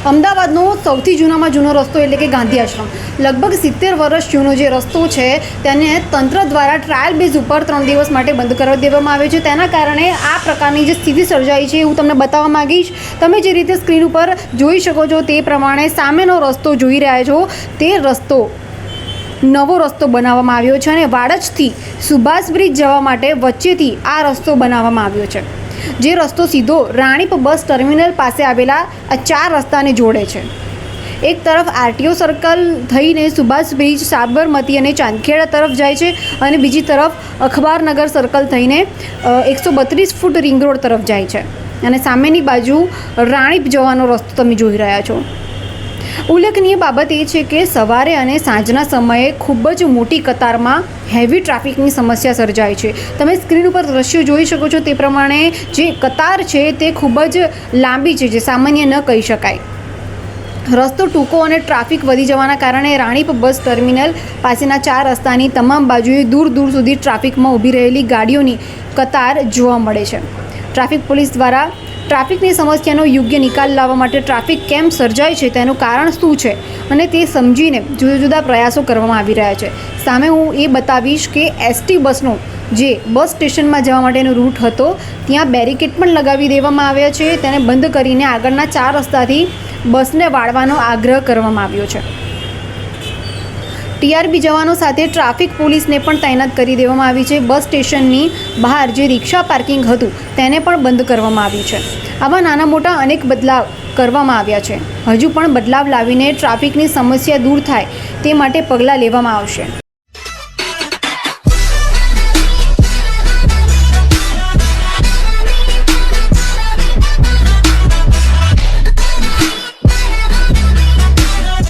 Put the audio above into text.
અમદાવાદનો સૌથી જૂનામાં જૂનો રસ્તો એટલે કે ગાંધી આશ્રમ લગભગ 70 વર્ષ જૂનો જે રસ્તો છે તેને તંત્ર દ્વારા ટ્રાયલ બેઝ ઉપર 3 દિવસ માટે બંધ કરી દેવામાં આવ્યો છે। તેના કારણે આ પ્રકારની જે સ્થિતિ સર્જાઈ છે હું તમને બતાવવા માંગીશ। તમે જે રીતે સ્ક્રીન ઉપર જોઈ શકો છો તે પ્રમાણે સામેનો રસ્તો જોઈ રહ્યા છો, તે રસ્તો નવો રસ્તો બનાવવામાં આવ્યો છે અને વાડજથી સુભાષ બ્રિજ જવા માટે વચ્ચેથી આ રસ્તો બનાવવામાં આવ્યો છે, જે રસ્તો સીધો રાણીપ બસ ટર્મિનલ પાસે આવેલા આ 4 રસ્તાને જોડે છે। એક તરફ આરટીઓ સર્કલ થઈને સુભાષ બ્રિજ, સાબરમતી અને ચાંદખેડા તરફ જાય છે અને બીજી તરફ અખબારનગર સર્કલ થઈને 132 ફૂટ રિંગ રોડ તરફ જાય છે અને સામેની બાજુ રાણીપ જવાનો રસ્તો તમે જોઈ રહ્યા છો। ઉલ્લેખનીય બાબત એ છે કે સવારે અને સાંજના સમયે ખૂબ જ મોટી કતારમાં હેવી ટ્રાફિકની સમસ્યા સર્જાય છે। તમે સ્ક્રીન ઉપર દ્રશ્યો જોઈ શકો છો તે પ્રમાણે જે કતાર છે તે ખૂબ જ લાંબી છે, જે સામાન્ય ન કહી શકાય। રસ્તો ટૂંકો અને ટ્રાફિક વધી જવાના કારણે રાણીપ બસ ટર્મિનલ પાસેના 4 રસ્તાની તમામ બાજુએ દૂર દૂર સુધી ટ્રાફિકમાં ઊભી રહેલી ગાડીઓની કતાર જોવા મળે છે। ટ્રાફિક પોલીસ દ્વારા ટ્રાફિકની સમસ્યાનો યોગ્ય નિકાલ લાવવા માટે ટ્રાફિક કેમ સર્જાય છે તેનું કારણ શું છે અને તે સમજીને જુદા જુદા પ્રયાસો કરવામાં આવી રહ્યા છે। સામે હું એ બતાવીશ કે એસટી બસનો જે બસ સ્ટેશનમાં જવા માટેનો રૂટ હતો ત્યાં બેરિકેડ પણ લગાવી દેવામાં આવ્યા છે, તેને બંધ કરીને આગળના 4 રસ્તાથી બસને વાળવાનો આગ્રહ કરવામાં આવ્યો છે। ટીઆરબી જવાનો સાથે ટ્રાફિક પોલીસને પણ તૈનાત કરી દેવામાં આવી છે। બસ સ્ટેશનની બહાર જે રિક્ષા પાર્કિંગ હતું તેને પણ બંધ કરવામાં આવ્યું છે। આવા નાના મોટા અનેક બદલાવ કરવામાં આવ્યા છે। હજુ પણ બદલાવ લાવીને ટ્રાફિકની સમસ્યા દૂર થાય તે માટે પગલાં લેવામાં આવશે।